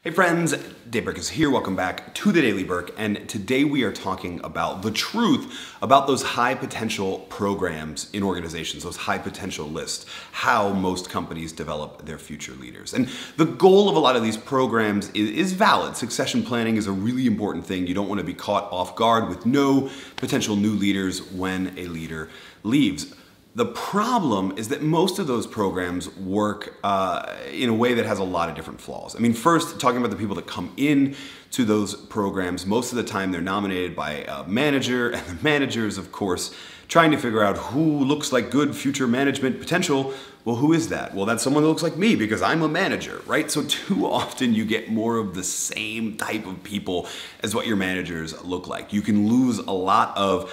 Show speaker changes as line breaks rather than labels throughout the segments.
Hey friends, Dave Burke is here. Welcome back to the Daily Burke, and today we are talking about the truth about those high potential programs in organizations, those high potential lists, how most companies develop their future leaders. And the goal of a lot of these programs is valid. Succession planning is a really important thing. You don't want to be caught off guard with no potential new leaders when a leader leaves. The problem is that most of those programs work in a way that has a lot of different flaws. I mean, first, talking about the people that come in to those programs, most of the time they're nominated by a manager, and the manager is, of course, trying to figure out who looks like good future management potential. Well, who is that? Well, that's someone that looks like me because I'm a manager, right? So too often you get more of the same type of people as what your managers look like. You can lose a lot of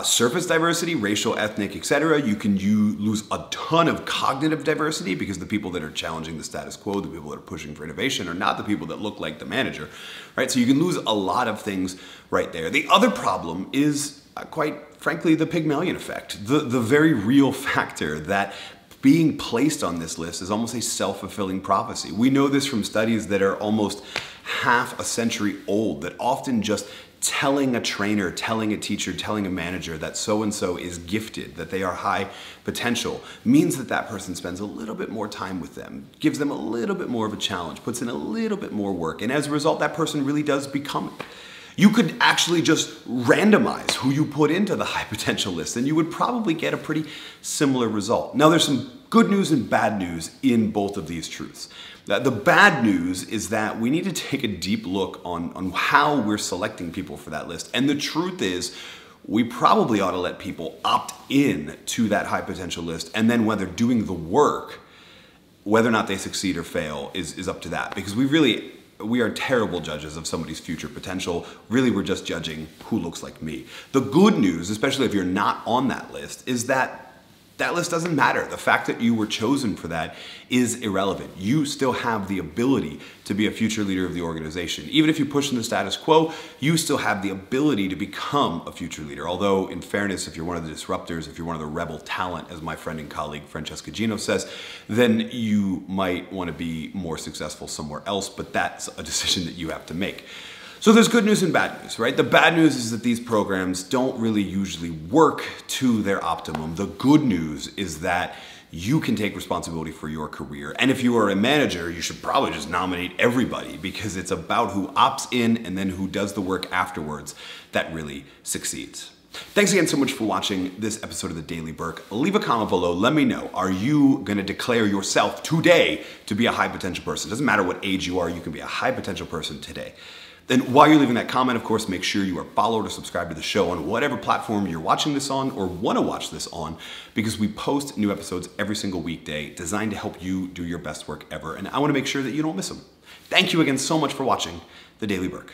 surface diversity, racial, ethnic, etc. You lose a ton of cognitive diversity because the people that are challenging the status quo, the people that are pushing for innovation, are not the people that look like the manager, right? So you can lose a lot of things right there. The other problem is, quite frankly, the Pygmalion effect, the very real factor that being placed on this list is almost a self-fulfilling prophecy. We know this from studies that are almost half a century old, that often just telling a trainer, telling a teacher, telling a manager that so-and-so is gifted, that they are high potential, means that that person spends a little bit more time with them, gives them a little bit more of a challenge, puts in a little bit more work, and as a result, that person really does become it. You could actually just randomize who you put into the high potential list, and you would probably get a pretty similar result. Now, there's some good news and bad news in both of these truths. The bad news is that we need to take a deep look on how we're selecting people for that list. And the truth is, we probably ought to let people opt in to that high potential list, and then whether doing the work, whether or not they succeed or fail is up to that. Because we are terrible judges of somebody's future potential. Really, we're just judging who looks like me. The good news, especially if you're not on that list, is that that list doesn't matter. The fact that you were chosen for that is irrelevant. You still have the ability to be a future leader of the organization. Even if you push in the status quo, you still have the ability to become a future leader. Although, in fairness, if you're one of the disruptors, if you're one of the rebel talent, as my friend and colleague Francesca Gino says, then you might want to be more successful somewhere else, but that's a decision that you have to make. So there's good news and bad news, right? The bad news is that these programs don't really usually work to their optimum. The good news is that you can take responsibility for your career. And if you are a manager, you should probably just nominate everybody, because it's about who opts in and then who does the work afterwards that really succeeds. Thanks again so much for watching this episode of the Daily Burke. Leave a comment below. Let me know, are you going to declare yourself today to be a high potential person? It doesn't matter what age you are, you can be a high potential person today. Then while you're leaving that comment, of course, make sure you are followed or subscribed to the show on whatever platform you're watching this on or want to watch this on, because we post new episodes every single weekday designed to help you do your best work ever. And I want to make sure that you don't miss them. Thank you again so much for watching The Daily Burke.